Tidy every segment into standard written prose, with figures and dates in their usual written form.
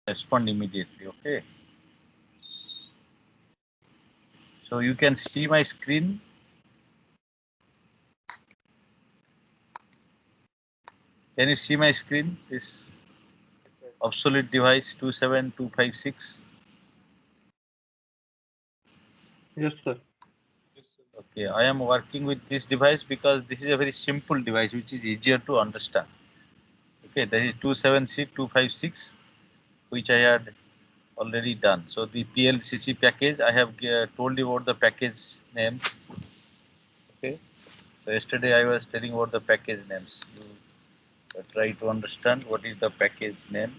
respond immediately. Okay. So you can see my screen. Can you see my screen? This obsolete device 27256. Yes, sir. Okay, I am working with this device because this is a very simple device which is easier to understand. Okay, that is 27256, which I had already done. So the PLCC package, I have told you about the package names. Okay, so yesterday I was telling about the package names. You try to understand what is the package name.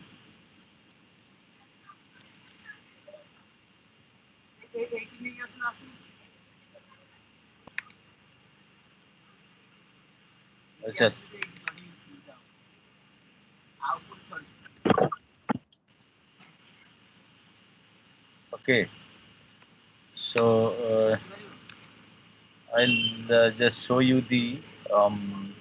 Achha. Okay, so I'll just show you um,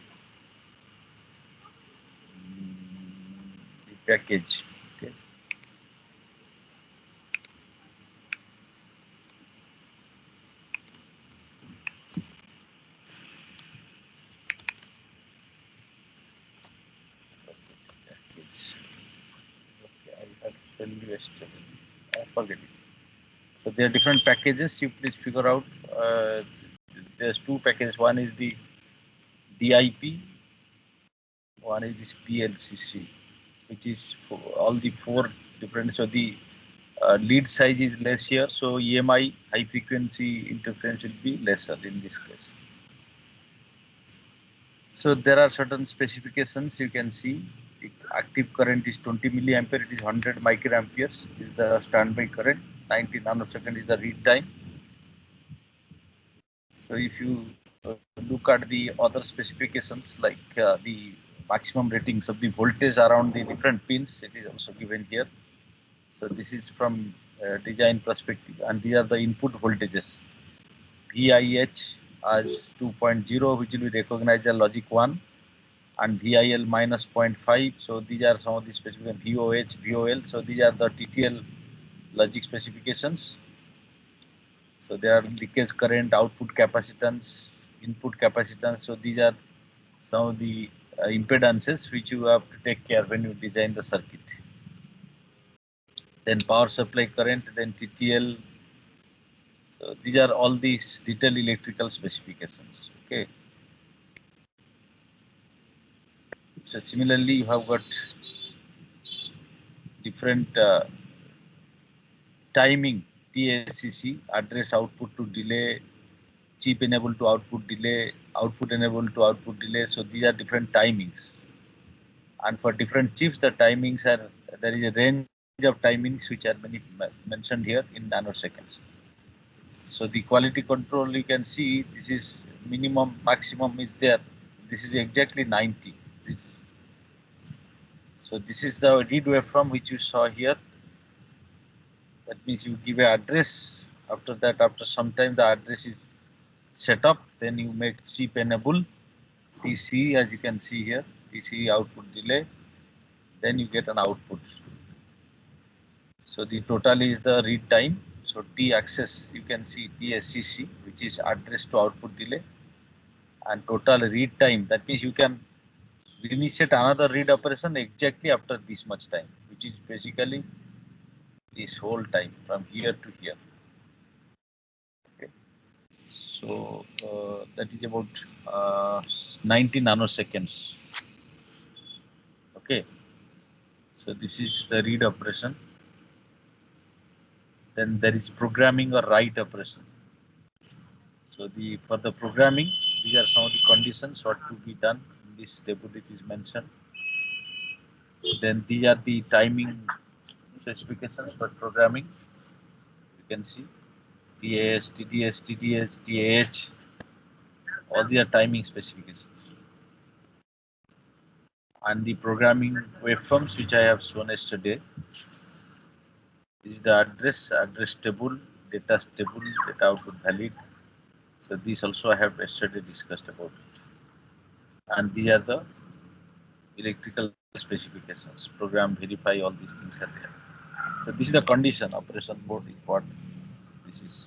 the package. Okay. Package. Okay, I had told you yesterday. I forget it. So there are different packages. You please figure out. There's two packages. One is the DIP. One is this PLCC, which is for all the four different. So the lead size is less here. So EMI, high frequency interference, will be lesser in this case. So there are certain specifications you can see. The active current is 20 milliampere. It is 100 microamperes. Is the standby current. 90 nanosecond is the read time. So if you look at the other specifications like the maximum ratings of the voltage around the different pins, it is also given here. So this is from design perspective, and these are the input voltages. VIH as 2.0, which will be recognized as logic 1, and VIL minus 0.5. So these are some of the specifications. VOH, VOL. So these are the TTL logic specifications. So there are leakage current, output capacitance, input capacitance. So these are some of the impedances which you have to take care when you design the circuit. Then power supply current, then TTL. So these are all these detailed electrical specifications. Okay. So similarly, you have got different timing, TACC, address output to delay, chip enable to output delay, output enable to output delay. So these are different timings. And for different chips, the timings are, there is a range of timings which are mentioned here in nanoseconds. So the quality control, you can see this is minimum, maximum is there. This is exactly 90. So this is the read waveform which you saw here. That means you give a address. After that, after some time, the address is set up. Then you make chip enable TC, as you can see here, TC output delay. Then you get an output. So the total is the read time. So T access, you can see TSCC, which is address to output delay, and total read time. That means you can initiate another read operation exactly after this much time, which is basically this whole time from here to here. Okay. So that is about 90 nanoseconds. Okay. So this is the read operation. Then there is programming or write operation. So for the programming, these are some of the conditions what to be done in this table it is mentioned. Then these are the timing specifications for programming. You can see TAS, TDS, TDS, TAH, all the timing specifications. And the programming waveforms which I have shown yesterday. This is the address table, data table, data output valid. So these also I have yesterday discussed about it. And these are the electrical specifications. Program, verify, all these things are there. So this is the condition. Operation mode is what this is.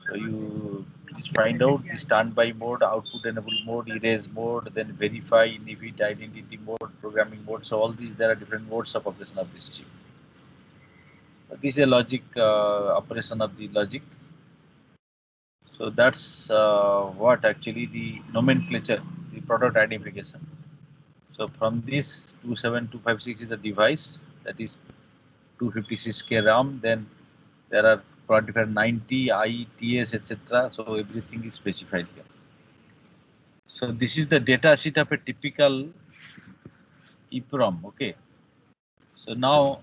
So you just find out the standby mode, output enable mode, erase mode, then verify, inhibit, identity mode, programming mode. So all these, there are different modes of operation of this chip. This is a logic operation of the logic. So that's what actually the nomenclature, the product identification. So from this 27256 is the device, that is 256K RAM. Then there are different 90 ITS etc. So everything is specified here. So this is the data sheet of a typical EEPROM. Okay. So now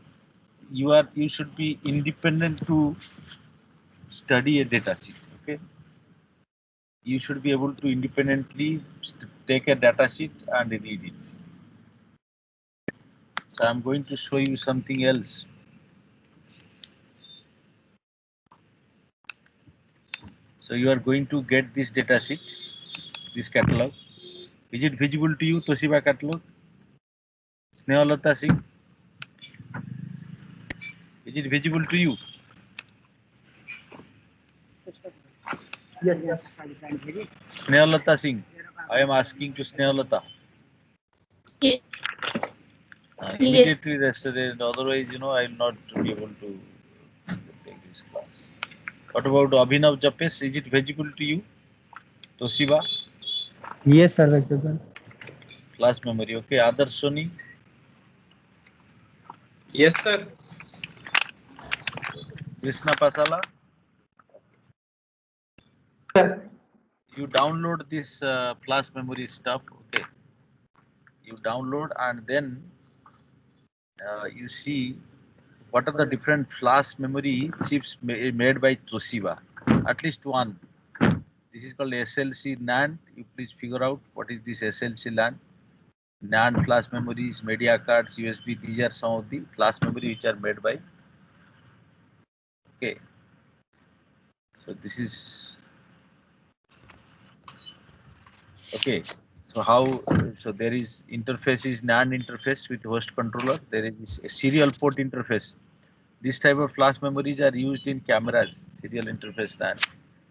you should be independent to study a data sheet. Okay. You should be able to independently take a data sheet and read it. So I'm going to show you something else. So you are going to get this data sheet, this catalog. Is it visible to you, Toshiba catalog? Snehalata Singh, is it visible to you? Yes. Snehalata Singh, I am asking to Snehalata. Yes. Immediately yesterday, otherwise, I will not be able to take this class. What about Abhinav Japes? Is it visible to you? Toshiba? Yes, sir, visible. Class memory. Okay. Adarsh Soni? Yes, sir. Krishna Pasala? Sir. You download this flash memory stuff. Okay. You download and then you see what are the different flash memory chips made by Toshiba. At least one. This is called SLC NAND. You please figure out what is this SLC NAND. NAND flash memories, media cards, USB. These are some of the flash memory which are made by. Okay. So this is okay. So how? So there is interface is NAND interface with host controller. There is a serial port interface. This type of flash memories are used in cameras, serial interface NAND.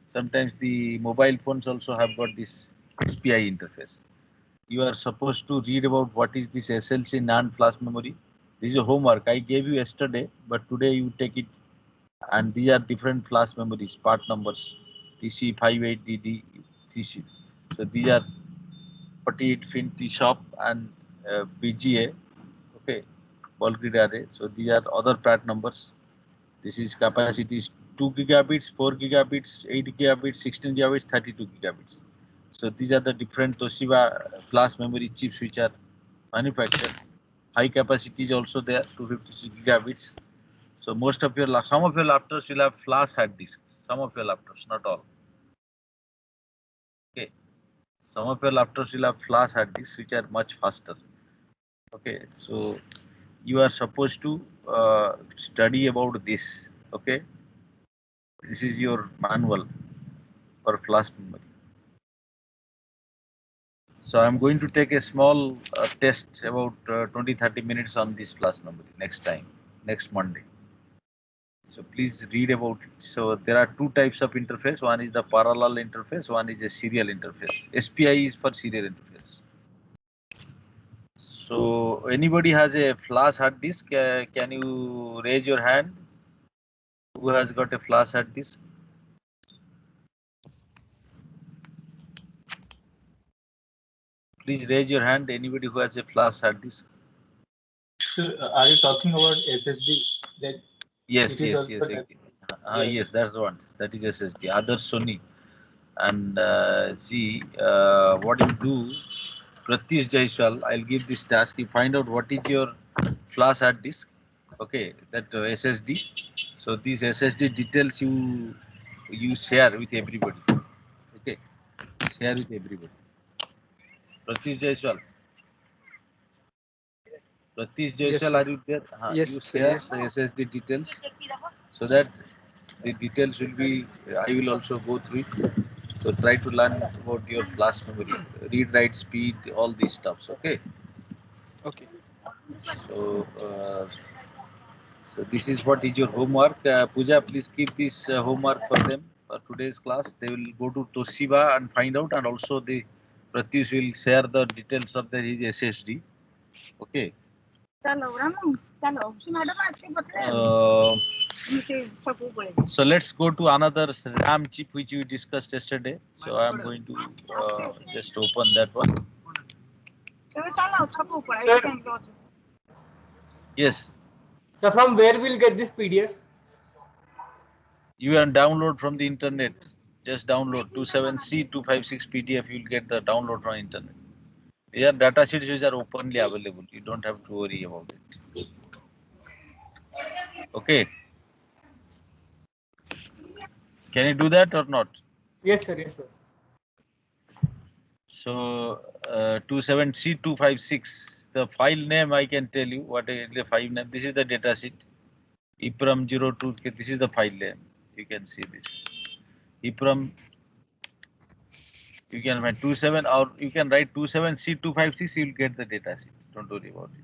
Sometimes the mobile phones also have got this SPI interface. You are supposed to read about what is this SLC NAND flash memory. This is a homework I gave you yesterday, but today you take it. And these are different flash memories, part numbers, TC58DD, TC. So these are 48 fin T-shop and BGA. Okay, ball grid array. So these are other part numbers. This is capacity is 2 gigabits, 4 gigabits, 8 gigabits, 16 gigabits, 32 gigabits. So these are the different Toshiba flash memory chips which are manufactured. High capacity is also there, 256 gigabits. So most of your some of your laptops will have flash hard disk. Some of your laptops, not all. Okay. Some of your laptops will have flash hard disks which are much faster. Okay. So you are supposed to study about this. Okay. This is your manual for flash memory. So I'm going to take a small test about 20-30 minutes on this flash memory next time, next Monday. So please read about it. So there are two types of interface. One is the parallel interface. One is a serial interface. SPI is for serial interface. So anybody has a flash hard disk? Can you raise your hand? Who has got a flash hard disk? Please raise your hand. Anybody who has a flash hard disk? Sir, are you talking about SSD? That Yes, it is yes, also yes. yes. Yes, that's the one. That is SSD. Other Sony. And see what you do. Pratish Jaiswal, I'll give this task. You find out what is your flash hard disk. Okay, that SSD. So these SSD details you share with everybody. Okay, share with everybody. Pratish Jaiswal. Pratish Jaiswal, sir. are you there? Yes, You sir, share yes. the SSD details so that the details will be. I will also go through it. So try to learn about your flash memory, read, write speed, all these stuffs. Okay. Okay. So this is what is your homework. Pooja, please keep this homework for them for today's class. They will go to Toshiba and find out, and also the Pratyush will share the details of his SSD. Okay. So let's go to another RAM chip which we discussed yesterday. So I am going to just open that one. Yes. So from where we'll get this PDF? You can download from the internet. Just download 27C256 PDF. You will get the download from internet. These are data sheets which are openly available. You don't have to worry about it. Okay. Can you do that or not? Yes, sir. Yes, sir. So 27C256. The file name I can tell you what is the file name. This is the data sheet. EPROM 02. This is the file name. You can see this. EPROM. You can write 27 or you can write 27C256. You will get the data sheet. Don't worry about it.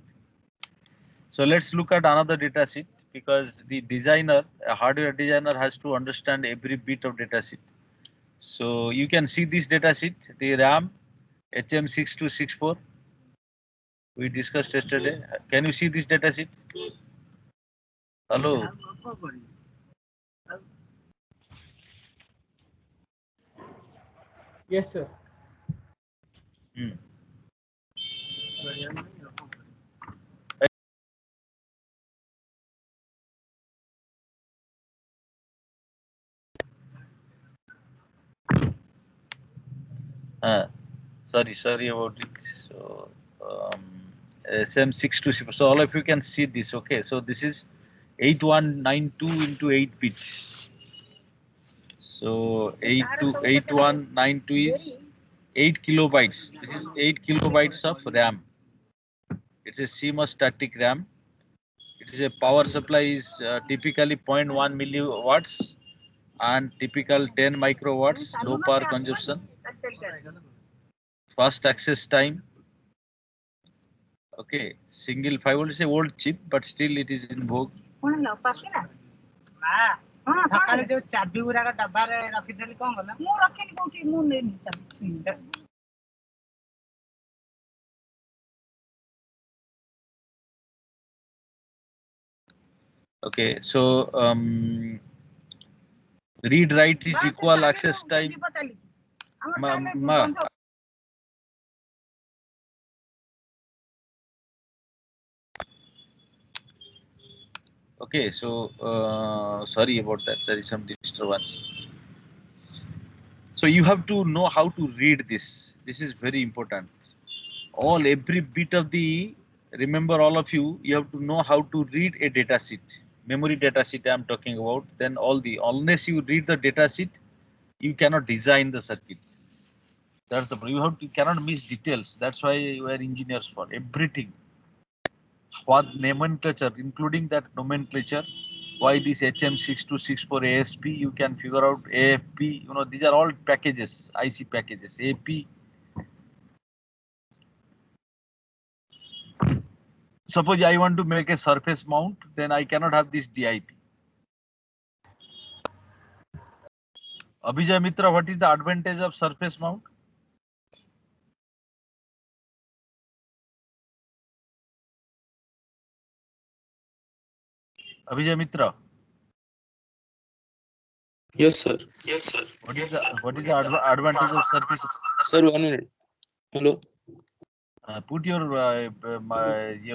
So let's look at another data sheet because the designer, a hardware designer, has to understand every bit of data sheet. So you can see this data sheet, the RAM HM6264. We discussed yesterday. Can you see this data sheet? Hello. Yes, sir. Sorry about it. So SM624. So all of you can see this. Okay. So this is 8192 into 8 bits. So 8192 is 8 kilobytes. This is 8 kilobytes of RAM. It's a CMOS static RAM. It is a power supply is typically 0.1 milliwatts and typical 10 microwatts, low power consumption, fast access time. Okay, single 5 volt is a old chip, but still it is in vogue. Okay, so read write is equal access time. Okay, so sorry about that. There is some disturbance. So you have to know how to read this. This is very important. Every bit of the, remember all of you, you have to know how to read a data sheet. Memory data sheet I am talking about. Then unless you read the data sheet, you cannot design the circuit. That's the problem. You cannot miss details. That's why you are engineers for everything. What nomenclature, including that nomenclature, why this HM6264 ASP, you can figure out AFP, these are all packages, IC packages, AP. Suppose I want to make a surface mount, then I cannot have this DIP. Abhijay Mitra, what is the advantage of surface mount? Abhijay Mitra. Yes, sir. What is the advantage of surface? Sir, 1 minute. Hello. Put your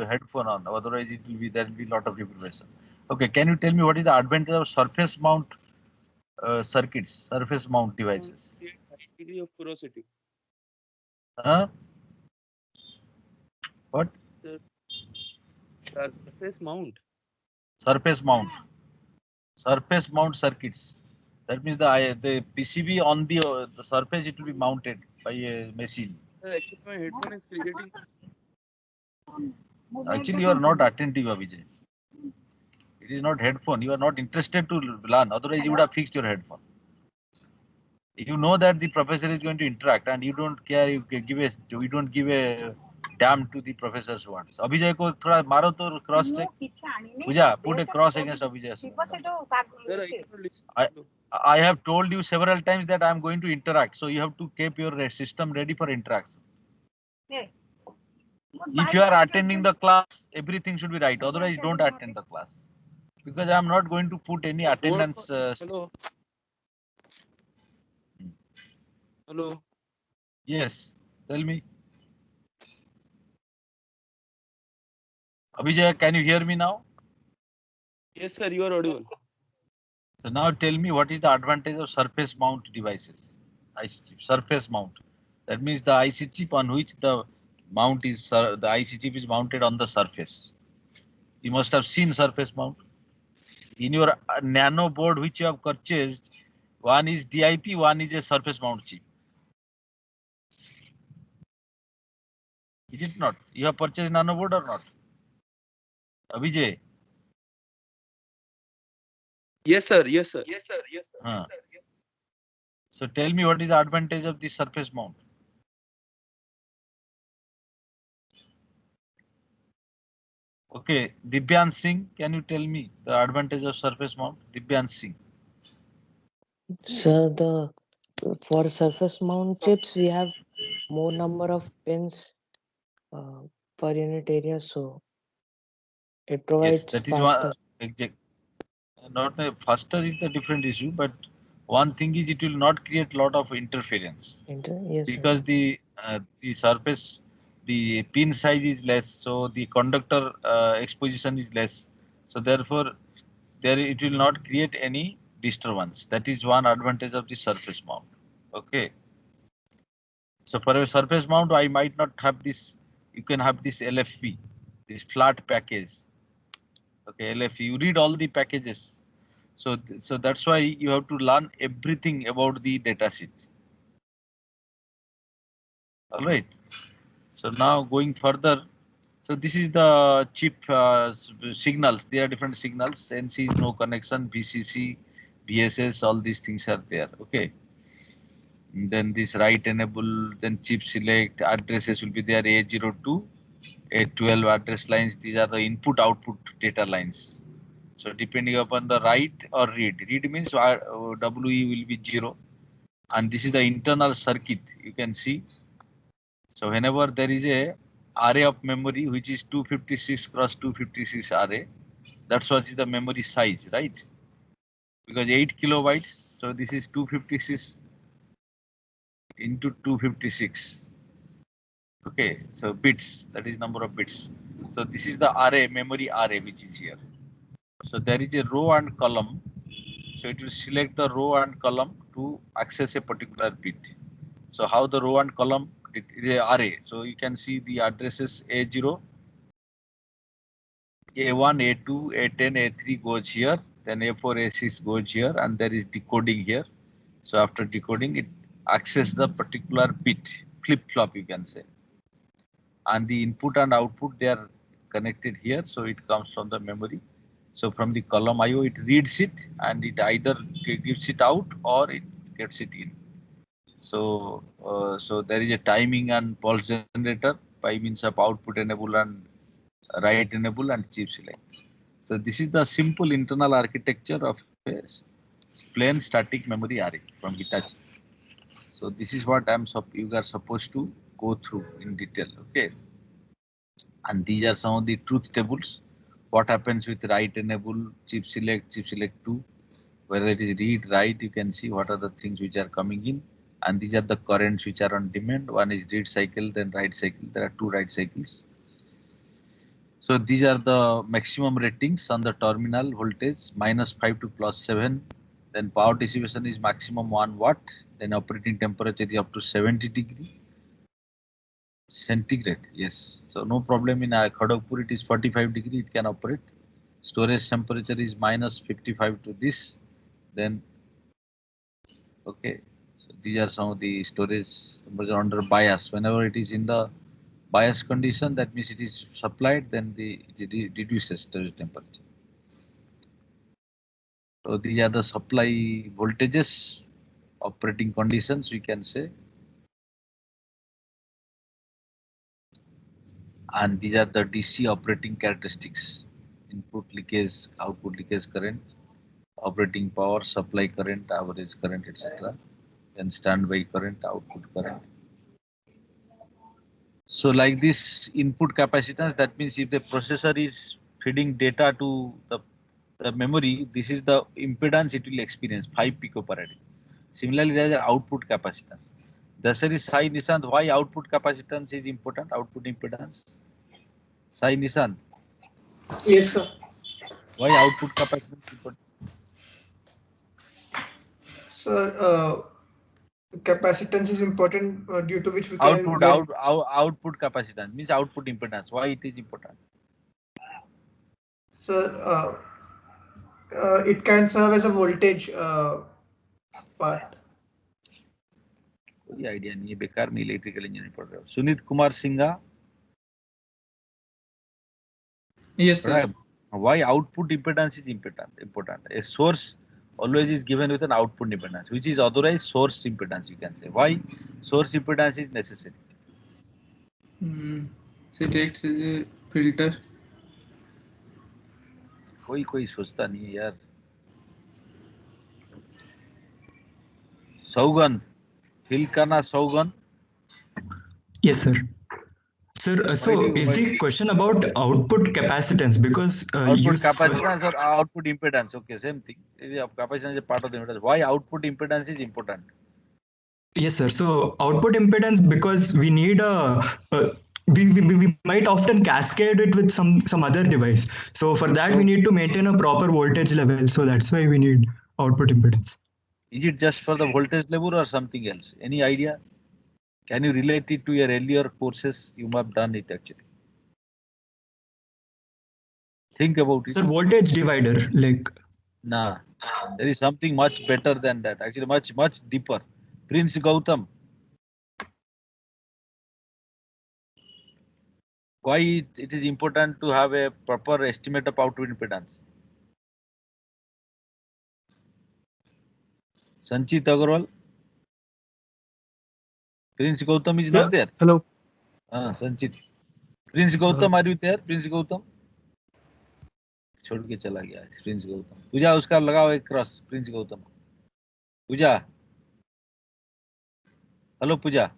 headphone on, otherwise there will be a lot of deprivation. Okay, can you tell me what is the advantage of surface mount circuits, surface mount devices? Degree of porosity. What? Surface mount. Surface mount circuits. That means the PCB on the surface, it will be mounted by a machine. Actually, my headphone is creating. Actually, you are not attentive, Abhijay. It is not headphone. You are not interested to learn. Otherwise, you would have fixed your headphone. You know that the professor is going to interact, and you don't care. You don't give a damned to the professor's words. Abhijay को थोड़ा मारो तो cross check. Pooja, put a cross against Abhijay's. Sir, I cannot listen. I- Hello. I have told you several times that I am going to interact, so you have to keep your system ready for interaction. If you are attending the class, everything should be right. Otherwise, don't attend the class, because I am not going to put any attendance. Hello. Hello. Yes, tell me. Abhijay, can you hear me now? Yes, sir, you are audible. So now tell me, what is the advantage of surface mount devices? IC chip, surface mount. That means the IC chip on which the mount is, the IC chip is mounted on the surface. You must have seen surface mount. In your nano board which you have purchased, one is DIP, one is a surface mount chip. Is it not? You have purchased nano board or not? Abhijay? Yes, sir. Yes, sir. Yes, sir. Yes, sir. Huh. So tell me, what is the advantage of this surface mount? Okay, Dibyan Singh, can you tell me the advantage of surface mount? Dibyan Singh. So for surface mount chips, we have more number of pins per unit area, so it Yes, provides that is faster. one exact. Not faster is the different issue, but one thing is it will not create lot of interference, Yes, sir. because the surface, the pin size is less, so the conductor exposition is less, so therefore there it will not create any disturbance. That is one advantage of the surface mount. Okay. So for a surface mount, I might not have this. You can have this LFP, this flat package. Okay, LFP. You read all the packages. So that's why you have to learn everything about the data sheet. All right. So now going further. So this is the chip signals. There are different signals. NC is no connection. VCC, VSS. All these things are there. Okay. Then this write enable, then chip select, addresses will be there, A02, A12 address lines. These are the input output data lines. So depending upon the write or read, read means WE will be 0. And this is the internal circuit, you can see. So whenever there is a array of memory which is 256 cross 256 array, that's what is the memory size, right? Because 8 kilobytes, so this is 256 into 256. Okay, so bits, that is number of bits. So this is the array, memory array, which is here. So there is a row and column. So it will select the row and column to access a particular bit. So how the row and column, it is an array. So you can see the addresses A0, A1, A2, A10, A3 goes here. Then A4, A6 goes here, and there is decoding here. So after decoding, it access the particular bit, flip-flop, you can say. And the input and output, they are connected here, so it comes from the memory. So from the column IO, it reads it and it either gives it out or it gets it in. So so there is a timing and pulse generator by means of output enable and write enable and chip select. So this is the simple internal architecture of a plain static memory array from Hitachi. So this is what you are supposed to go through in detail. Okay. And these are some of the truth tables. What happens with write enable, chip select 2, whether it is read, write, you can see what are the things which are coming in. And these are the currents which are on demand. One is read cycle, then write cycle. There are 2 write cycles. So these are the maximum ratings on the terminal voltage, -5 to +7. Then power dissipation is maximum 1 watt. Then operating temperature is up to 70 degree. Centigrade, yes. So no problem in Kharagpur, it is 45 degree, it can operate. Storage temperature is -55 to this. Then, okay. So these are some of the storage under bias. Whenever it is in the bias condition, that means it is supplied, then it reduces storage temperature. So these are the supply voltages, operating conditions, we can say. And these are the DC operating characteristics: input leakage, output leakage current, operating power, supply current, average current, etc. Then standby current, output current. So like this input capacitance, that means if the processor is feeding data to the memory, this is the impedance it will experience, 5 picofarad. Similarly, there is an output capacitance. Dasari Sai Nishant, why output capacitance is important? Output impedance. Sai Nishant, Yes, sir. why output capacitance is important? Sir, capacitance is important due to which we can Output, get. output capacitance means output impedance. Why it is important? Sir, it can serve as a voltage part. कोई idea नहीं है, बेकार में electrical engineering पढ़ रहे हो. Sunit Kumar Singha. Yes, sir. Why output impedance is important? A source always is given with an output impedance, which is authorized source impedance, you can say. Why source impedance is necessary? So it acts as a filter. कोई सोचता नहीं है यार. सौगंध, feel करना सौगंध. Yes, sir. Sir, so is the question about output capacitance? Because Output capacitance or output impedance, okay, same thing. Capacitance is a part of the impedance. Why output impedance is important? Yes, sir. So output impedance, because we need we might often cascade it with some other device. So for that we need to maintain a proper voltage level. So that's why we need output impedance. Is it just for the voltage level or something else? Any idea? Can you relate it to your earlier courses? You must have done it actually. Think about it. Sir, voltage divider, like. Nah, there is something much better than that. Actually, much deeper. Prince Gautam. Why it is important to have a proper estimate of output impedance? Sanchit Agarwal. Prince Gautam is not there. Hello. Sanchit. Prince Gautam, are you there? Prince Gautam. छोड़ के चला गया है Prince Gautam. पूजा उसका लगाओ एक cross. Prince Gautam. Puja. Hello Puja.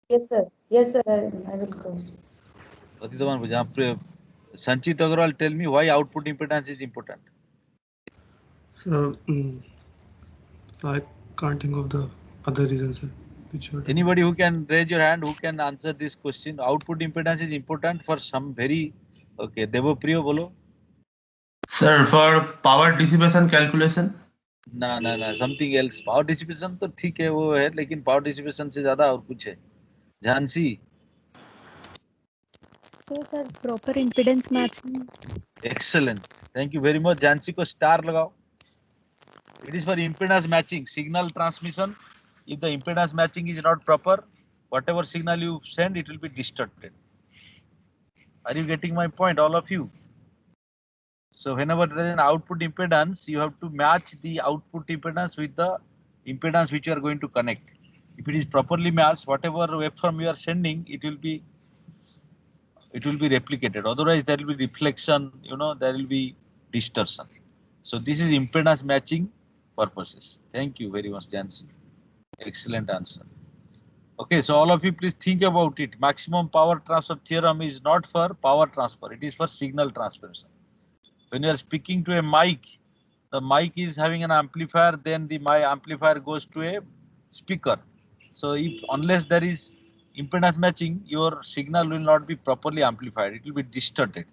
Yes, sir. Yes, sir. I will go. Patitaman Puja. Sanchit Agarwal, tell me why output impedance is important. So, I can't think of the other reasons. Anybody who can raise your hand, who can answer this question? Output impedance is important for some very. Okay, Devopriyo, bolo. Sir, for power dissipation calculation. ना something else. Power dissipation तो ठीक है वो है, लेकिन power dissipation से ज़्यादा और कुछ है. Jhansi. Sir, proper impedance matching. Excellent. Thank you very much. Jhansi को star लगाओ. It is for impedance matching, signal transmission. If the impedance matching is not proper, whatever signal you send, it will be distorted. Are you getting my point, all of you? So whenever there is an output impedance, you have to match the output impedance with the impedance which you are going to connect. If it is properly matched, whatever waveform you are sending, it will be replicated. Otherwise, there will be reflection. There will be distortion. So this is impedance matching purposes. Thank you very much, Jansi. Excellent answer. Okay, so all of you please think about it. Maximum power transfer theorem is not for power transfer. It is for signal transmission. When you are speaking to a mic, the mic is having an amplifier, then my amplifier goes to a speaker. So unless there is impedance matching, your signal will not be properly amplified. It will be distorted.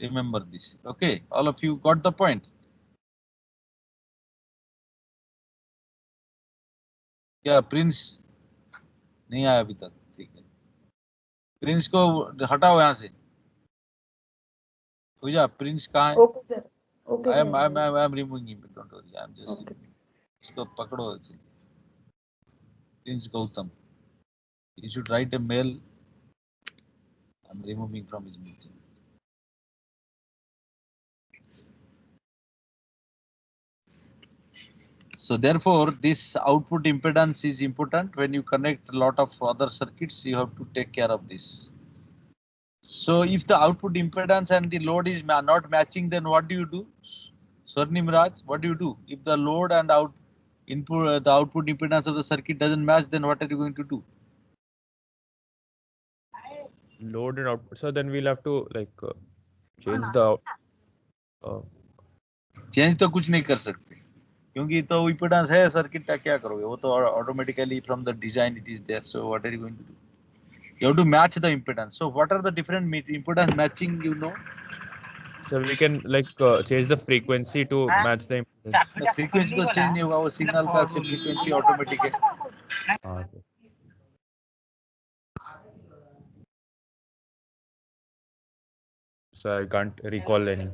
Remember this. Okay, all of you got the point? क्या Prince नहीं आया अभी तक? ठीक है, Prince को हटाओ यहाँ से. पूजा, प्रिंस कहाँ है? Okay, sir. Okay, I sir. am removing him. Don't worry. I am just Okay. इसको पकड़ो. Prince Gautam. You should write a mail. I am removing from his meeting. So therefore, this output impedance is important. When you connect a lot of other circuits, you have to take care of this. So if the output impedance and the load is not matching, then what do you do? Swarnim Raj, what do you do? If the load and the output impedance of the circuit doesn't match, then what are you going to do? Load and output. So then we'll have to change the. Change तो कुछ नहीं कर सकते क्योंकि तो impedance है circuit का, क्या करोगे? वो तो automatically from the design it is there. So what are you going to do? You have to match the impedance. So what are the different impedance matching, you know? So we can change the frequency to match the impedance. The frequency तो change नहीं होगा, वो signal का frequency automatic है. So I can't recall any.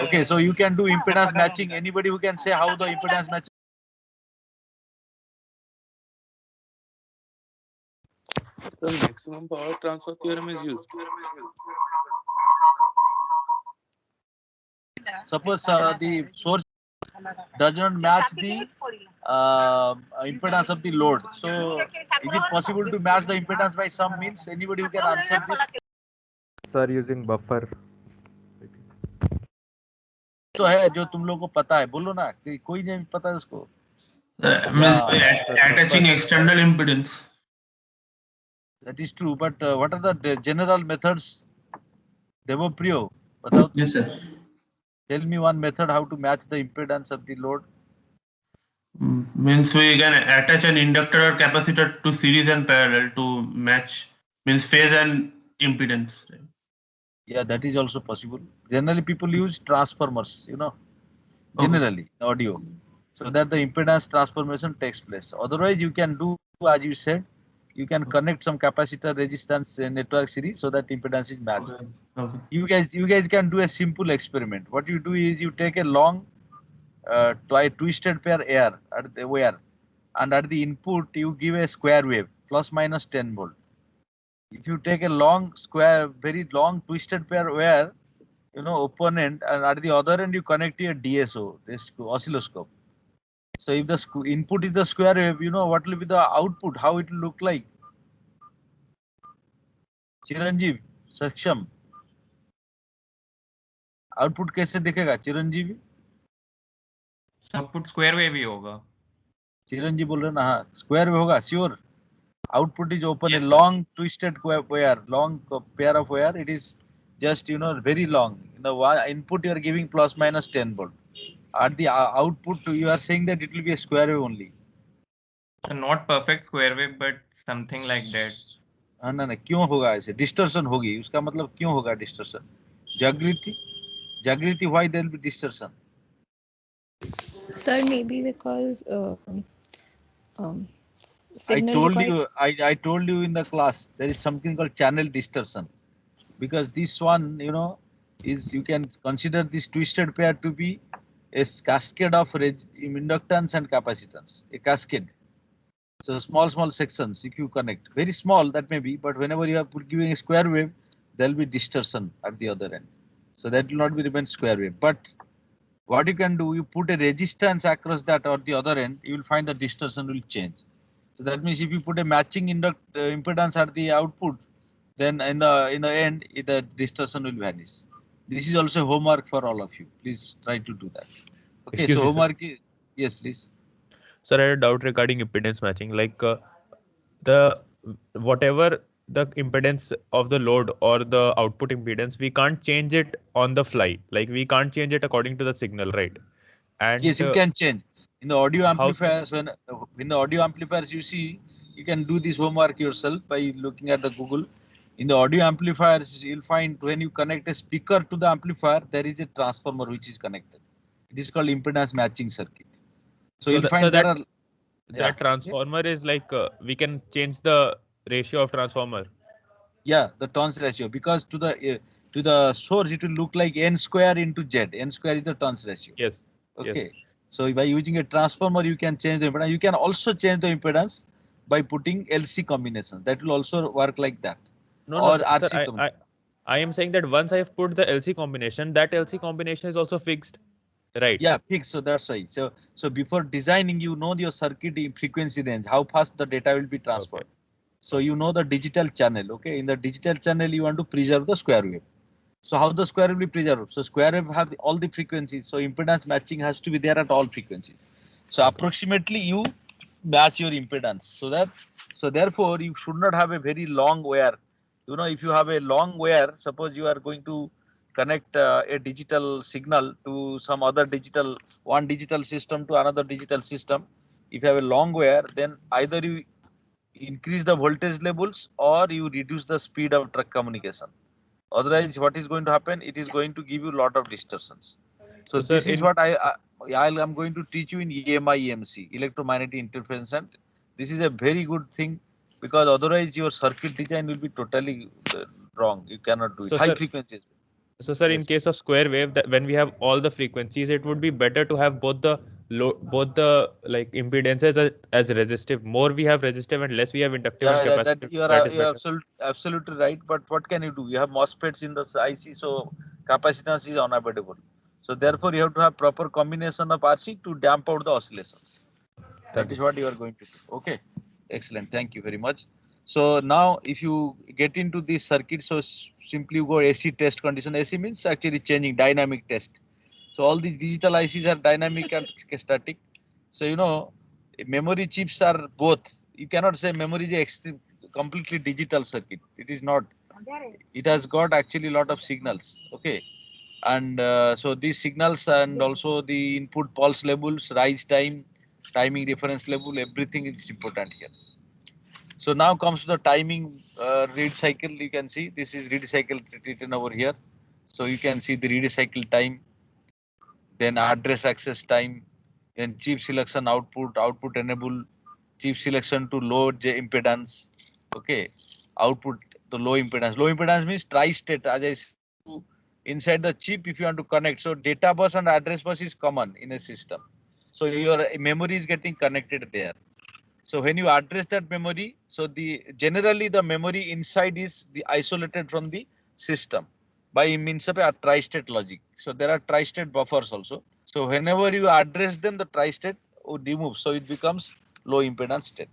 Okay, so you can do impedance matching. Anybody who can say how the impedance matching? The maximum power transfer theorem is used. Suppose the source does not match the impedance of the load. So is it possible to match the impedance by some means? Anybody who can answer this? Sir, using buffer. तो है जो तुम लोगों को पता है, बोलो ना कि कोई नहीं पता है उसको. Means attaching external impedance. That is true, but what are the general methods? Devopriyo, बताओ. Yes, sir. Tell me one method how to match the impedance of the load. Means we can attach an inductor or capacitor to series and parallel to match, means phase and impedance. Right? Yeah, that is also possible. Generally, people use transformers, you know, generally audio, so that the impedance transformation takes place. Otherwise, you can do, as you said, you can connect some capacitor resistance network series so that impedance is matched. Okay. You guys can do a simple experiment. What you do is you take a long twisted pair at the wire, and at the input you give a square wave plus minus 10 volt. If you take a long square, very long twisted pair wire, you know, opponent, and at the other end you connect your DSO, this oscilloscope. So if the input is the square wave, you know what will be the output, how it will look like. चिरंजीव सक्षम, output कैसे दिखेगा Chiranjeevi? Output square wave ही होगा. चिरंजीव बोल रहे ना? हाँ, square wave होगा, sure. Output is open, a long twisted wire, long pair of wire. It is just, you know, very long. In the input you are giving plus minus 10 volt. At the output you are saying that it will be a square wave only. So not perfect square wave, but something like that. हाँ ना, क्यों होगा ऐसे? Distortion होगी. उसका मतलब क्यों होगा distortion? Jagriti, why there will be distortion? Sir, maybe because signal I told you in the class there is something called channel distortion, because this one, you know, is, you can consider this twisted pair to be a cascade of inductance and capacitance, a cascade. So small sections, if you connect, very small that may be, but whenever you are giving a square wave, there will be distortion at the other end. So that will not be remain square wave. But what you can do, you put a resistance across that or the other end, you will find the distortion will change. So that means if you put a matching impedance at the output, then in the end, the distortion will vanish. This is also homework for all of you. Please try to do that. Okay, Excuse so me, homework, yes, please. Sir, I had a doubt regarding impedance matching. Whatever the impedance of the load or the output impedance, we can't change it on the fly. Like we can't change it according to the signal, right? And yes, you can change. In the audio amplifiers, when in the audio amplifiers, you see, you can do this homework yourself by looking at the Google. In the audio amplifiers, you'll find when you connect a speaker to the amplifier, there is a transformer which is connected. It is called impedance matching circuit. So you'll find that transformer is like we can change the ratio of transformer. Yeah, the turns ratio, because to the source it will look like n square into z. N square is the turns ratio. Yes. Okay. Yes. So by using a transformer, you can change the impedance. You can also change the impedance by putting LC combinations. That will also work like that. No, RC sir, I am saying that once I have put the LC combination, that LC combination is also fixed. Right. Yeah, fixed. So that's why. So before designing, you know your circuit frequency range, how fast the data will be transferred. Okay. So you know the digital channel. Okay, in the digital channel, you want to preserve the square wave. So how the square will be preserved? So square wave have all the frequencies. So impedance matching has to be there at all frequencies. So approximately you match your impedance. So therefore you should not have a very long wire. You know, if you have a long wire, suppose you are going to connect a digital signal to some other one digital system to another digital system. If you have a long wire, then either you increase the voltage levels or you reduce the speed of truck communication. Otherwise, what is going to happen? It is going to give you a lot of distortions. So So sir, this is what I'm going to teach you in EMI EMC, electromagnetic interference. And this is a very good thing because otherwise your circuit design will be totally wrong. You cannot do it. so High sir, frequencies. so sir, in Yes. case of square wave, that when we have all the frequencies, it would be better to have both the like impedances as resistive. More we have resistive and less we have inductive and Yeah, that capacitive. you are That is you are better. absolutely right. But what can you do? You have MOSFETs in the IC, so capacitance is unavoidable. So therefore, you have to have proper combination of RC to damp out the oscillations. That is what you are going to do. Okay, excellent. Thank you very much. So now, if you get into this circuit, so simply you go AC test condition. AC means actually changing dynamic test. So all these digital ICs are dynamic and static. So you know, memory chips are both. You cannot say memory is a completely digital circuit. It is not. It has got actually a lot of signals. Okay, and so these signals and also the input pulse levels, rise time, timing reference level, everything is important here. So now comes to the timing read cycle. You can see this is read cycle written over here. So you can see the read cycle time, then address access time, then chip selection output enable, chip selection to load the impedance. Okay, output the low impedance. Low impedance means tri-state. As I said, inside the chip, if you want to connect, so data bus and address bus is common in a system. So your memory is getting connected there. So when you address that memory, so the generally the memory inside is the isolated from the system by means of a tri-state logic. So there are tri-state buffers also. So whenever you address them, the tri-state would remove. So it becomes low impedance state.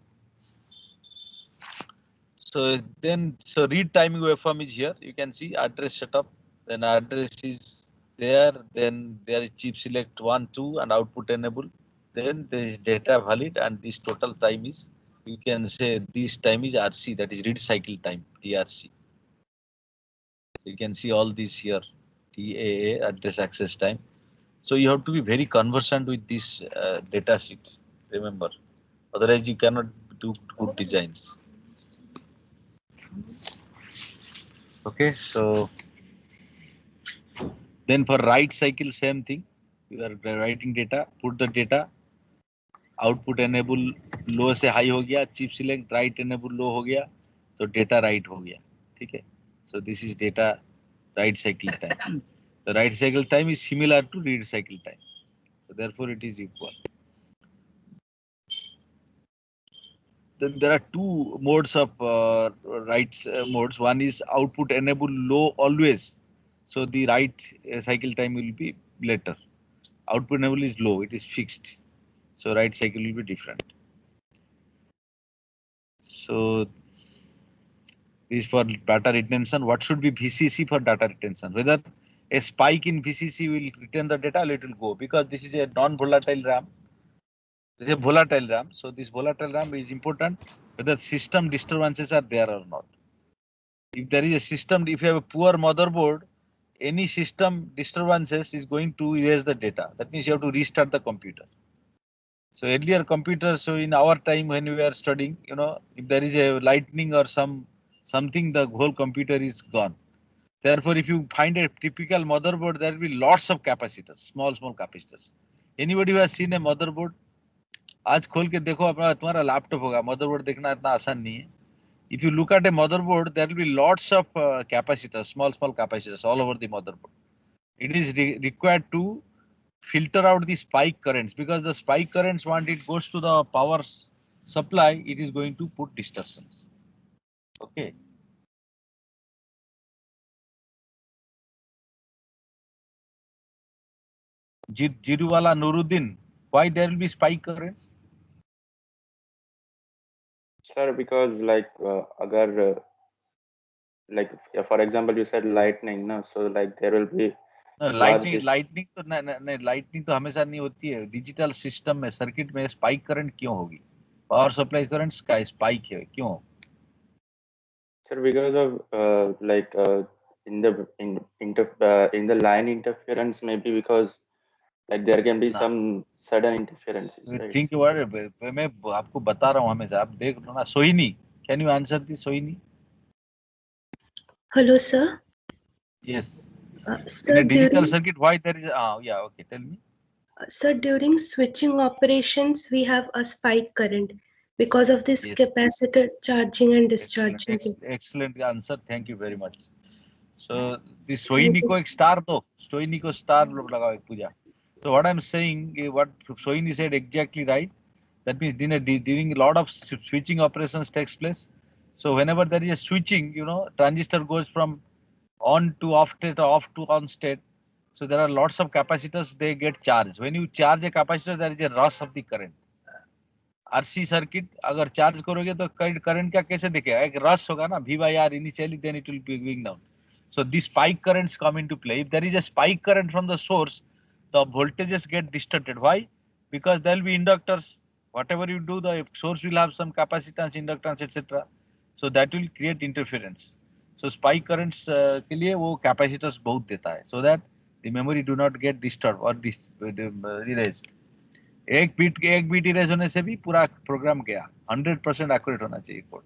So then, so read timing waveform is here. You can see address setup. Then address is there. Then there is chip select 1, 2 and output enable. Then there is data valid and this total time is, you can say this time is RC, that is read cycle time, TRC. So you can see all these here, TAA, address access time. So you have to be very conversant with this data sheet, remember. Otherwise you cannot do good designs. Okay, so then for write cycle, same thing. You are writing data, put the data, output enable low से high हो गया, chip select write enable low हो गया, तो data write हो गया. ठीक है, so this is data write cycle time. The write cycle time is similar to read cycle time, so therefore it is equal. Then there are two modes of write modes. One is output enable low always, so the write cycle time will be later. Output enable is low, it is fixed, so write cycle will be different. So is for data retention. What should be VCC for data retention? Whether a spike in VCC will retain the data or it will go, because this is a non-volatile RAM. This is a volatile RAM. So this volatile RAM is important whether system disturbances are there or not. If there is a system, if you have a poor motherboard, any system disturbances is going to erase the data. That means you have to restart the computer. So earlier computers, so in our time when we were studying, you know, if there is a lightning or something, the whole computer is gone. Therefore, if you find a typical motherboard, there will be lots of capacitors, small capacitors. Anybody who has seen a motherboard? आज खोल के देखो अपना तुम्हारा laptop होगा, motherboard देखना इतना आसान नहीं है. If you look at a motherboard, there will be lots of capacitors, small capacitors all over the motherboard. It is required to filter out the spike currents, because the spike currents, once it goes to the power supply, it is going to put distortions. Okay. Jiruwala Nuruddin, why there will be spike currents? Sir, because like agar like for example you said lightning, no? So like there will be lightning तो हमेशा नहीं होती है. Digital system में circuit में spike current क्यों होगी? Power supply current का स्पाइक है क्यों? Sir, because of like in the line interference, maybe because like there can be some sudden interferences, right? Think about it. मैं आपको बता रहा हूँ हमेशा. आप देख लो ना. सोहिनी, can you answer this, Sohini? Hello, sir. Yes. Sir, in a digital during, circuit, why there is yeah, okay, tell me. Sir, during switching operations, we have a spike current because of this Yes. capacitor charging and discharging. Excellent answer. Thank you very much. So this Sohini को एक star दो. Sohini को star लगाओ एक पूजा. So what I'm saying, what Sohini said exactly right. That means during a lot of switching operations takes place. So whenever there is a switching, you know, transistor goes from on to off state, off to on state. So there are lots of capacitors, they get charged. When you charge a capacitor, there is a rush of the current. RC circuit, अगर charge करोगे तो current क्या कैसे दिखेगा? एक rush होगा ना, V by R initially, then it will be going down. So these spike currents come into play. If there is a spike current from the source, the voltages get distorted. Why? Because there will be inductors. Whatever you do, the source will have some capacitance, inductance, etc. So that will create interference. So spike currents के लिए वो capacitors बहुत देता है. So that the memory do not get disturbed or erased. एक beat erase होने से भी पूरा प्रोग्राम गया. 100% एक्यूरेट होना चाहिए code.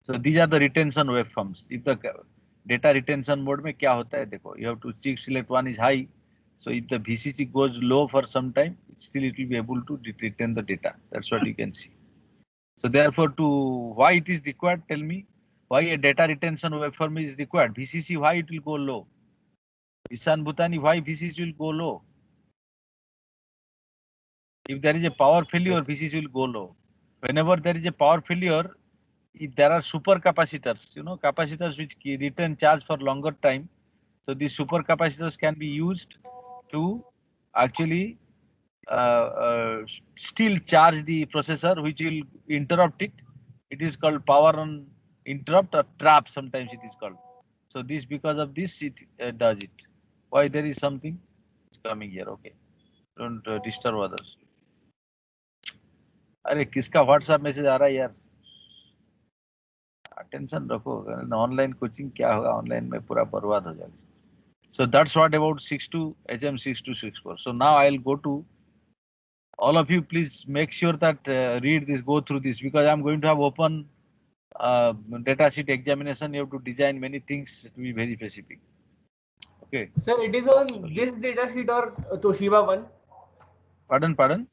So these are the retention waveforms. If the data retention mode में क्या होता है देखो, you have to select one is high. So if the VCC goes low for some time, still it will be able to retain the data. That's what you can see. So therefore, why it is required? Tell me why a data retention waveform is required. VCC, why it will go low? Ishan Bhutani, why VCC will go low? If there is a power failure, VCC will go low. Whenever there is a power failure, if there are super capacitors, you know, capacitors which retain charge for longer time. So these super capacitors can be used to actually still charge the processor, which will interrupt it. It is called power on interrupt or trap. Sometimes it is called. So this, because of this, it does it. Why there is something? It's coming here. Okay, don't disturb others. अरे किसका WhatsApp message आ रहा है यार? Attention रखो. Online coaching क्या होगा? Online में पूरा बर्बाद हो जाएगा. So that's what about 62 HM6264. So now I'll go to all of you. Please make sure that read this, go through this, because I'm going to have open data sheet examination. You have to design many things to be very specific. Okay. Sir, it is on this data sheet or Toshiba one? Pardon?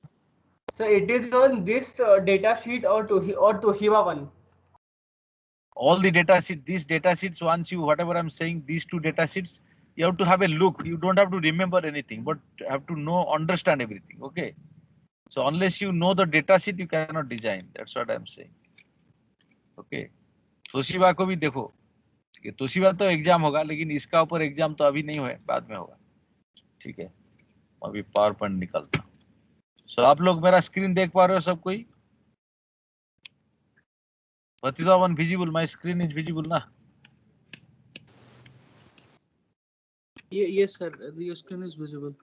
So it is on this data sheet or Toshiba one? All the data sheet, these data sheets, once you, whatever I'm saying, these two data sheets, you have to have a look. You don't have to remember anything, but have to know, understand everything. Okay. So unless you know the data sheet, you cannot design. That's what I'm saying. Okay. Toshiba को भी देखो. Toshiba तो exam होगा, लेकिन इसका ऊपर exam तो अभी नहीं हुआ, बाद में होगा. ठीक है. अभी पावर पॉइंट निकलता. So आप लोग मेरा स्क्रीन देख पा रहे हो सब कोई? Batida one visible. My screen is visible, na? Yes, sir. Your screen is visible.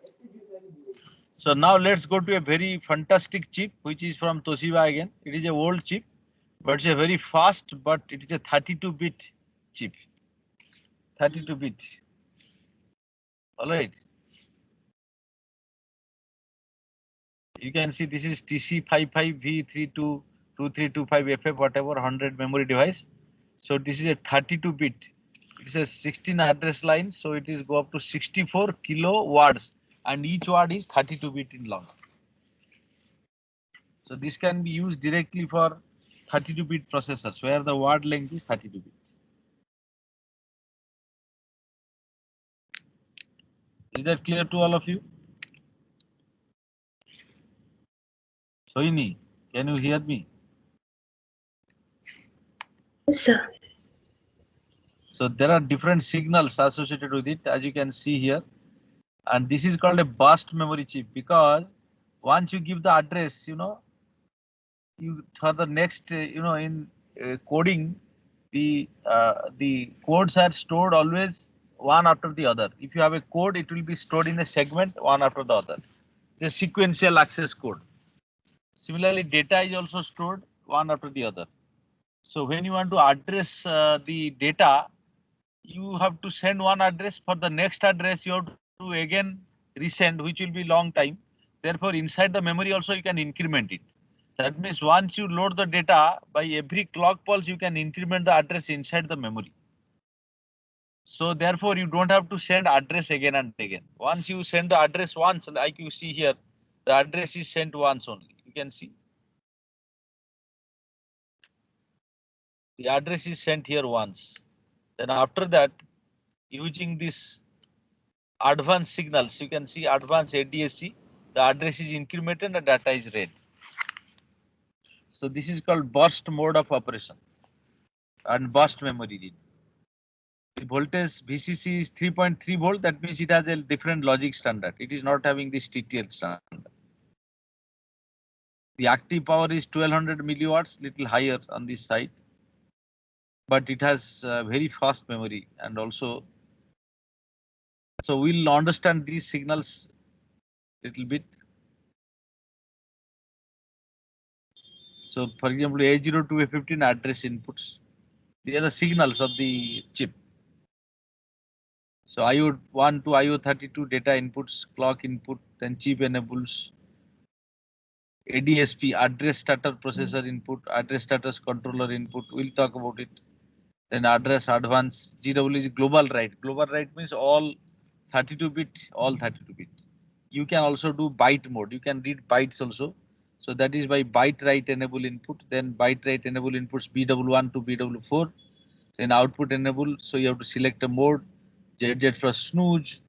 So now let's go to a very fantastic chip, which is from Toshiba again. It is a old chip, but it's a very fast, but it is a 32-bit chip. 32-bit. All right. You can see this is TC55V322325FF, whatever, 100 memory device. So this is a 32-bit. It is a 16 address line, so it is go up to 64 kilowatts, and each word is 32-bit in long. So this can be used directly for 32-bit processors, where the word length is 32 bits. Is that clear to all of you? Sohini, can you hear me? Yes, sir. So there are different signals associated with it. As you can see here, And this is called a burst memory chip because once you give the address, you for the next, in coding, the codes are stored always one after the other. If you have a code, it will be stored in a segment one after the other. The sequential access code. Similarly, data is also stored one after the other. So when you want to address the data, you have to send one address. For the next address, you have to again resend, which will be long time. Therefore, inside the memory also you can increment it. That means once you load the data, by every clock pulse, you can increment the address inside the memory. So therefore, you don't have to send address again and again. Once you send the address once, like you see here, the address is sent once only. You can see. The address is sent here once. Then after that, using this advanced signals, you can see advanced ADSC, the address is incremented and the data is read. So this is called burst mode of operation and burst memory read. The voltage VCC is 3.3 volt. That means it has a different logic standard. It is not having this TTL standard. The active power is 1200 milliwatts, little higher on this side, but it has very fast memory and also. So we'll understand these signals little bit. So for example, A0 to A15 address inputs. These are the signals of the chip. So IO1 to IO32 data inputs, clock input, then chip enables. ADSP, address starter processor input, address status controller input. We'll talk about it. Then address advance. GW is global write. Global write means all 32-bit, all 32-bit. You can also do byte mode. You can read bytes also. So that is by byte write enable input. Then byte write enable inputs BW1 to BW4. Then output enable. So you have to select a mode. ZZ plus snooze.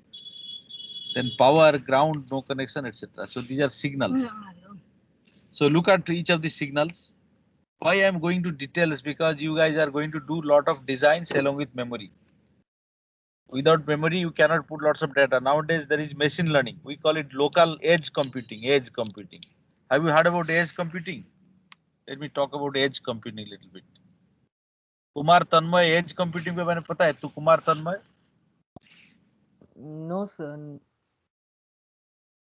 Then power, ground, no connection, etc. So these are signals. So look at each of the signals. Why I am going to details? Because you guys are going to do lot of designs along with memory. Without memory, you cannot put lots of data. Nowadays, there is machine learning. We call it local edge computing. Edge computing. Have you heard about edge computing? Let me talk about edge computing a little bit. Kumar Tanmay, edge computing पे मैंने पता है तू कुमार तन्मय? No, sir.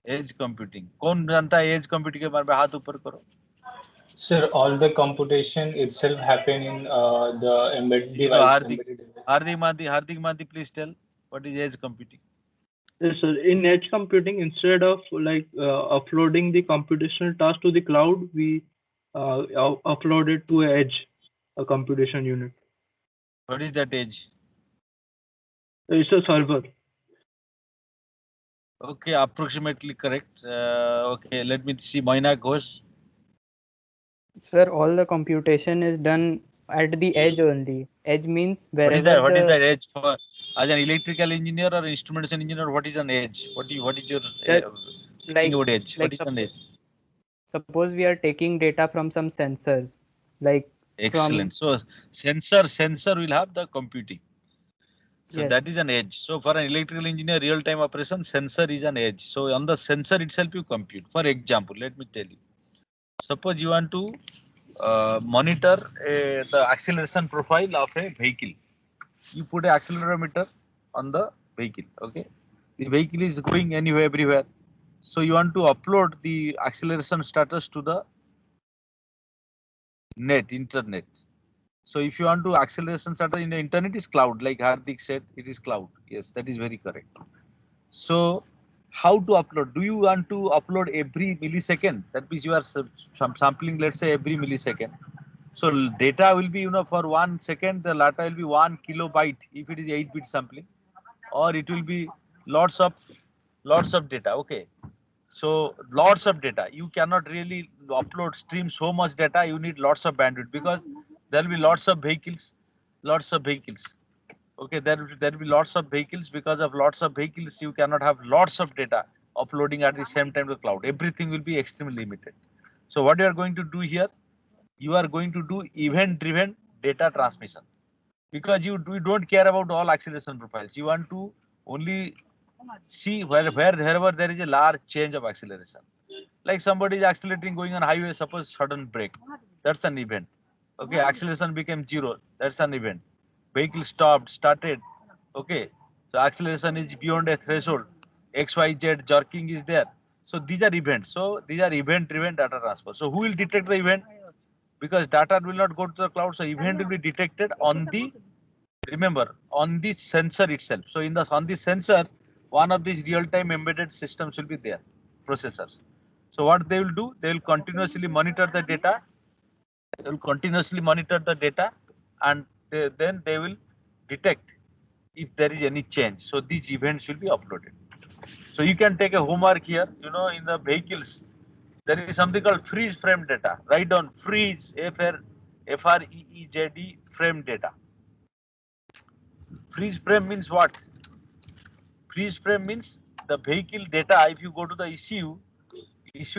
Edge computing. कौन जानता है edge computing के बारे में? हाथ ऊपर करो. Sir, all the computation itself happen in the embedded device. Hardik Mandi, please tell what is edge computing. Yes, sir. In edge computing, instead of uploading the computational task to the cloud, we upload it to edge, a computation unit. What is that edge? It's a server. Okay, approximately correct. Okay, let me see. Moina Ghosh. Sir, all the computation is done at the edge only. Edge means wherever. What is that edge for? As an electrical engineer or instrumentation engineer, what is an edge? What is your thinking about edge? What is an edge? Suppose we are taking data from some sensors, like. Excellent. So sensor will have the computing. So yes. That is an edge. So for an electrical engineer, real-time operation, sensor is an edge. So on the sensor itself, you compute. For example, let me tell you. Suppose you want to monitor the acceleration profile of a vehicle. You put an accelerometer on the vehicle. Okay, the vehicle is going anywhere, everywhere. So you want to upload the acceleration status to the internet. So if you want to acceleration status in the internet is cloud, like Hardik said, it is cloud. Yes, that is very correct. So how to upload? Do you want to upload every millisecond? That means you are sampling, let's say every millisecond. So data will be, for 1 second, the data will be 1 kilobyte if it is 8-bit sampling, or it will be lots of data. Okay. So lots of data. You cannot really stream so much data. You need lots of bandwidth because there will be lots of vehicles. Okay, there will be lots of vehicles. Because of lots of vehicles, you cannot have lots of data uploading at the same time to the cloud. Everything will be extremely limited. So what you are going to do here, you are going to do event-driven data transmission, because you don't care about all acceleration profiles. You want to only see wherever there is a large change of acceleration. Like somebody is accelerating going on highway, suppose sudden brake, that's an event. Okay, acceleration became 0, that's an event. Vehicle stopped, started. Okay, so acceleration is beyond a threshold. XYZ jerking is there. So these are events. So these are event-driven data transfer. So who will detect the event? Because data will not go to the cloud, so event will be detected on the, remember, on the sensor itself. So on the sensor, one of these real-time embedded systems will be there, processors. So what they will do, they will continuously monitor the data. They will continuously monitor the data, and then they will detect if there is any change. So these events will be uploaded. So you can take a homework here. You know, in the vehicles, there is something called freeze frame data. Write down freeze, FREEZD frame data. Freeze frame means what? Freeze frame means the vehicle data. If you go to the ECU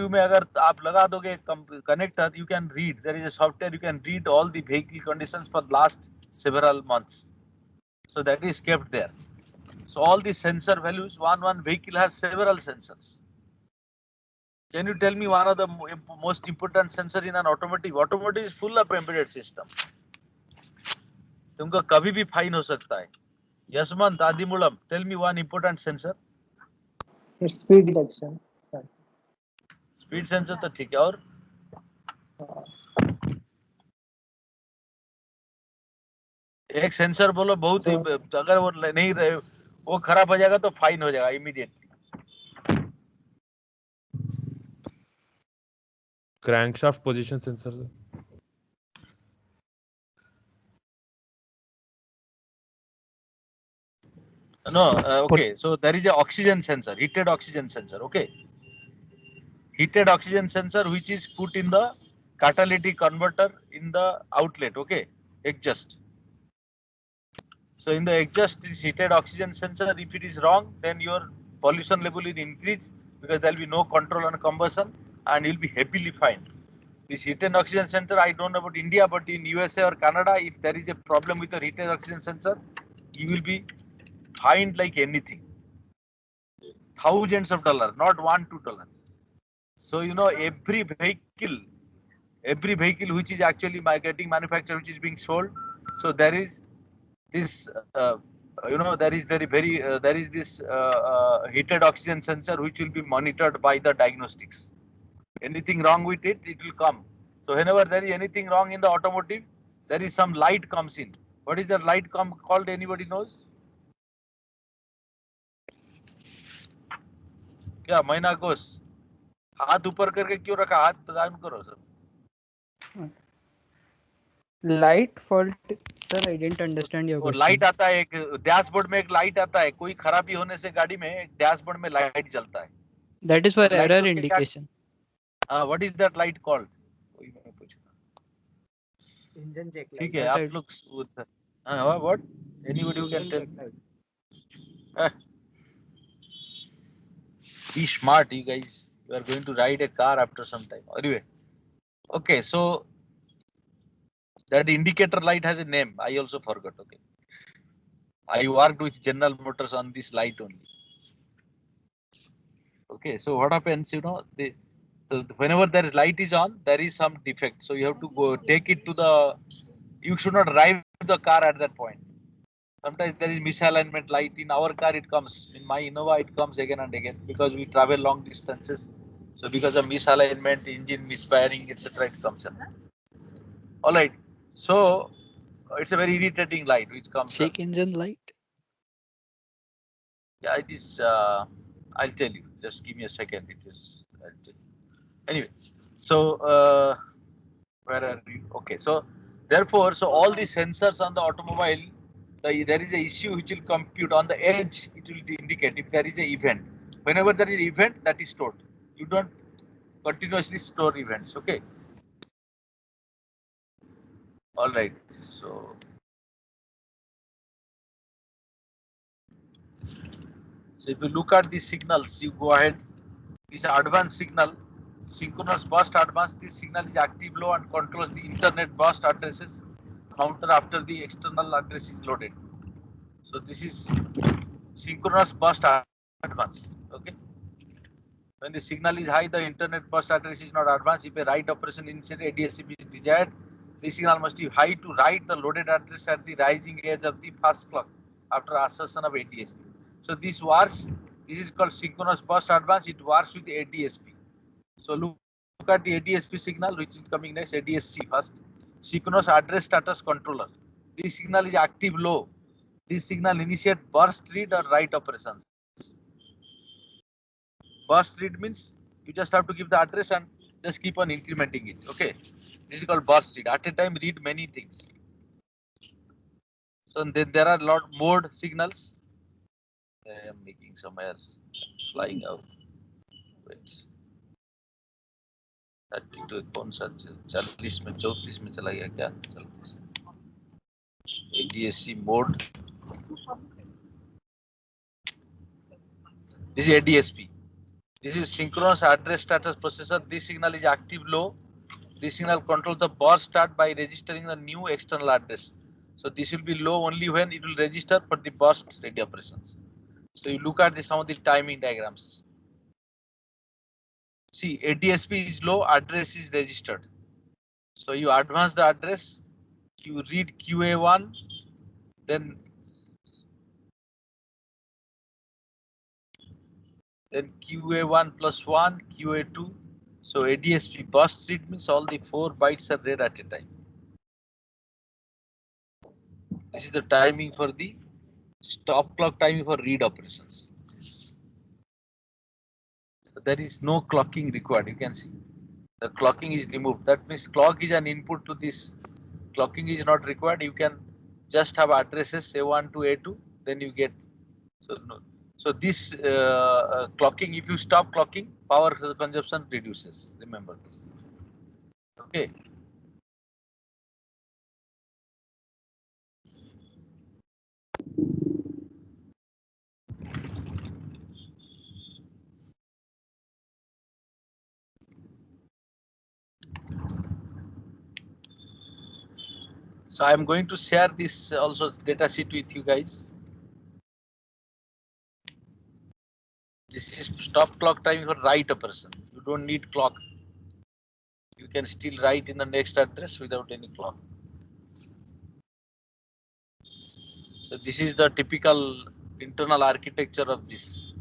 में अगर आप लगा दोगे connector, you can read. There is a software, you can read all the vehicle conditions for last several months. So that is kept there. So all the sensor values, one vehicle has several sensors. Can you tell me one of the most important sensor in an automotive? Automotive is full of embedded system. तुमको कभी भी fine हो सकता है. Yasmant Adimulam, tell me one important sensor. It's speed detection. Speed sensor तो ठीक है, और एक सेंसर बोलो बहुत ही, अगर वो नहीं रहे, वो खराब हो जाएगा तो फाइन हो जाएगा immediately. Crankshaft position sensor. No, okay. So there is a oxygen sensor, heated oxygen sensor. Okay, heated oxygen sensor which is put in the catalytic converter in the outlet. Okay, exhaust. So in the exhaust, this heated oxygen sensor, if it is wrong, then your pollution level will increase because there will be no control on combustion and you'll be heavily fined. This heated oxygen sensor, I don't know about India, but in USA or Canada, if there is a problem with your heated oxygen sensor, you will be fined like anything. Thousands of dollars, not $1-2. So you know, every vehicle which is actually getting manufactured, which is being sold, so there is this there is this heated oxygen sensor which will be monitored by the diagnostics. Anything wrong with it, it will come. So whenever there is anything wrong in the automotive, there is some light comes in. What is that light called? Anybody knows? क्या महीना घोष हाथ ऊपर करके क्यों रखा? हाथ प्रदान करो sir. Light fault, sir. I didn't understand your question. Light आता है, एक डैशबोर्ड में एक लाइट आता है. कोई खराबी होने से गाड़ी में एक डैशबोर्ड में लाइट जलता है. That is for error indication. What is that light called? कोई मैं पूछूंगा. Engine check light. ठीक है, आप लोग what? Anybody who can tell? Be smart, you guys. You are going to ride a car after some time. Anyway, okay. So that indicator light has a name. I also forgot. Okay, I worked with General Motors on this light only. Okay, so what happens? You know, whenever there is light is on, there is some defect. So you have to go take it to the. You should not drive the car at that point. Sometimes there is misalignment light. In our car it comes. In my Innova it comes again and again because we travel long distances. So because of misalignment, engine misfiring, etc., it comes in. All right. So it's a very irritating light which comes. Check engine light. Yeah, it is. I'll tell you. Just give me a second. It is. Anyway, so where are you? Okay. So therefore, so all the sensors on the automobile, there is an issue which will compute on the edge. It will indicate if there is an event. Whenever there is an event, that is stored. You don't continuously store events. Okay. All right. So if you look at these signals, you go ahead. This advanced signal, synchronous burst advanced. This signal is active low and controls the internet burst addresses counter after the external address is loaded. So this is synchronous burst advanced. Okay. When the signal is high, the internet burst address is not advanced. If a write operation inside ADSP is desired, the signal must be high to write the loaded address at the rising edge of the first clock after assertion of ADSP. So this works. This is called synchronous burst advance. It works with ADSP. So look at the ADSP signal, which is coming next. ADSC first. Synchronous address status controller. This signal is active low. This signal initiate burst read or write operations. Burst read means you just have to give the address and just keep on incrementing it. Okay, this is called burst read. At a time, read many things. So then there are a lot mode signals. I am making some air flying out. Wait. 32 कौन सा 40 में 34 में चला गया क्या? 34. ADSC mode. This is ADSP. This is synchronous address status processor. This signal is active low. This signal controls the burst start by registering the new external address. So this will be low only when it will register for the burst ready operations. So you look at some of the timing diagrams. See, ADSP is low, address is registered. So you advance the address, you read QA1, then QA1 plus 1, QA2. So ADSP burst read means all the 4 bytes are read at a time. This is the timing for the stop clock timing for read operations. So there is no clocking required. You can see the clocking is removed. That means clock is an input to this. Clocking is not required. You can just have addresses A1 to A2. Then you get so this clocking. If you stop clocking, power consumption reduces. Remember this. Okay. So I am going to share this also data sheet with you guys. This is stop clock time for write operation. You don't need clock. You can still write in the next address without any clock. So this is the typical internal architecture of this.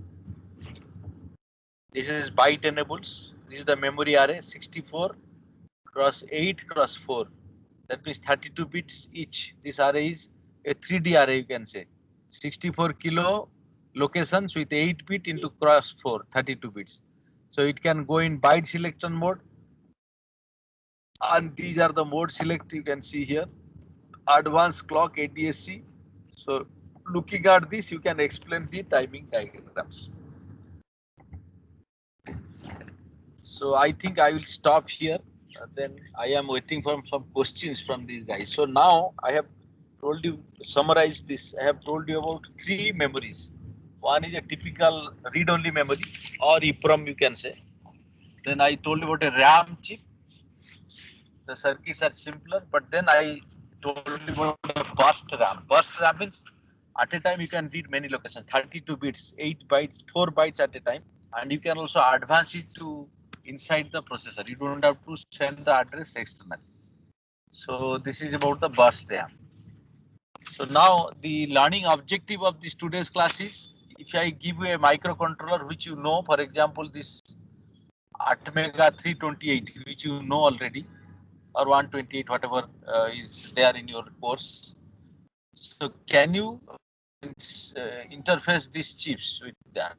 This is byte enables. This is the memory array 64 cross 8 cross 4. That means 32 bits each. This array is a 3D array, you can say. 64 kilo locations with 8 bit into cross 4, 32 bits. So it can go in byte selection mode. And these are the mode select you can see here. Advanced clock ADSC. So looking at this, you can explain the timing diagrams. So I think I will stop here. Then I am waiting for some questions from these guys. So now I have told you, summarize this. I have told you about 3 memories. One is a typical read-only memory or EEPROM you can say. Then I told you about a RAM chip. The circuits are simpler, but then I told you about a burst RAM. Burst RAM means at a time you can read many locations, 32 bits, 8 bytes, 4 bytes at a time. And you can also advance it to inside the processor. You don't have to send the address externally. So this is about the burst RAM. So now the learning objective of this today's class is, if I give you a microcontroller which you know, for example, this Atmega 328, which you know already, or 128, whatever is there in your course. So can you interface these chips with that?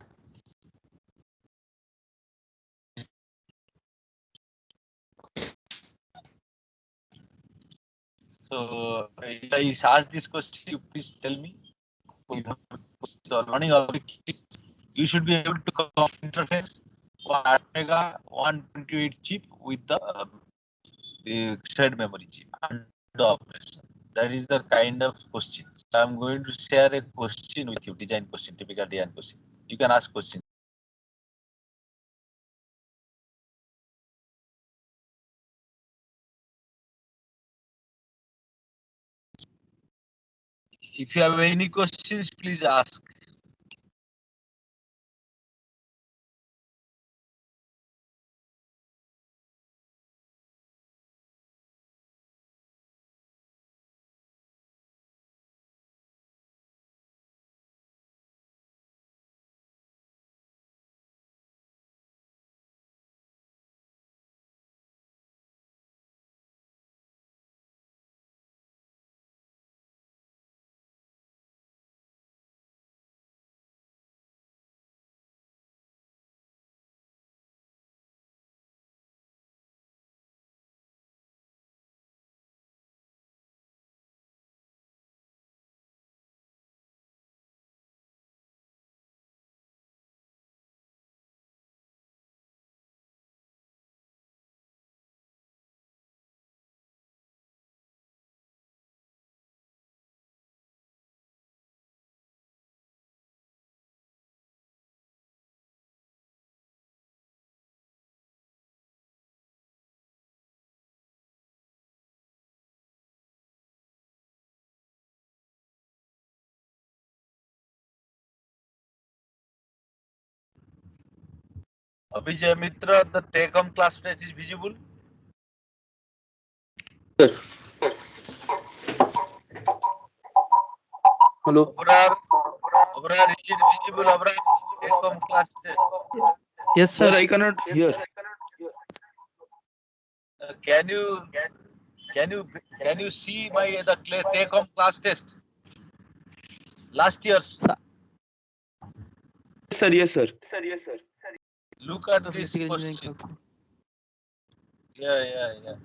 So if I ask this question, you please tell me. The learning objective, you should be able to interface one Atmega 128 chip with the shared memory chip and the operation. That is the kind of question. So I'm going to share a question with you, design question, typical design question. You can ask questions. If you have any questions, please ask. Abhijay Mitra, the take-home class test is visible? Hello. Abrar, is it visible? Abrar, take-home class test. Yes, Sir, sir. I cannot hear. Can you see my take-home class test? Last year's. Yes, sir. Look at this question. Yeah.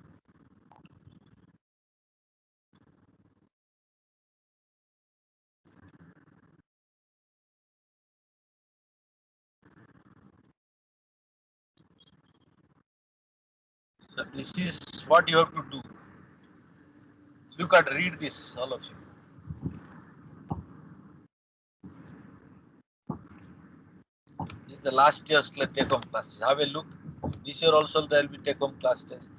So this is what you have to do. Read this, all of you. This is the last year's take-home class. Have a look. This year also there will be take-home class test.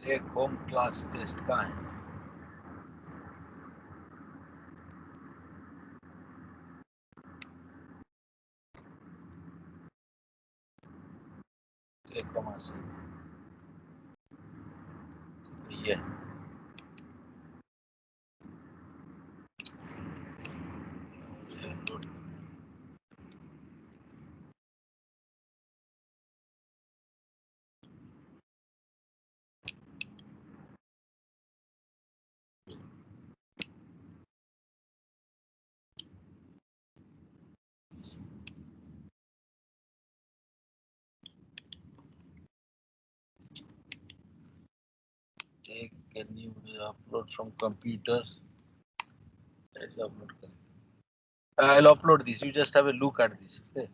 take-home class test कहाँ है? take-home assignment. ये. Can you upload from computer? Let's upload. I'll upload this. You just have a look at this. Okay.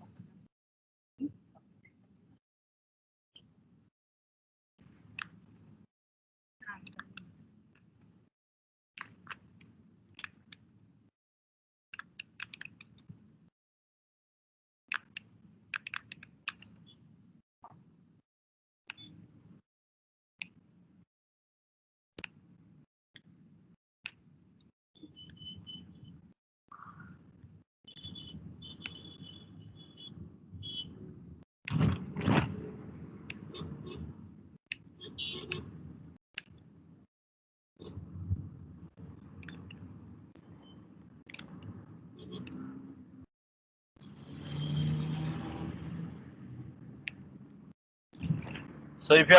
So if you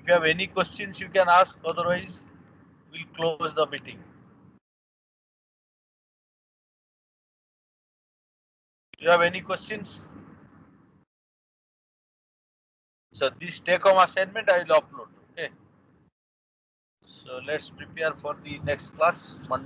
have any questions, you can ask. Otherwise, we'll close the meeting. Do you have any questions? So this take-home assignment I will upload. Okay. So let's prepare for the next class Monday.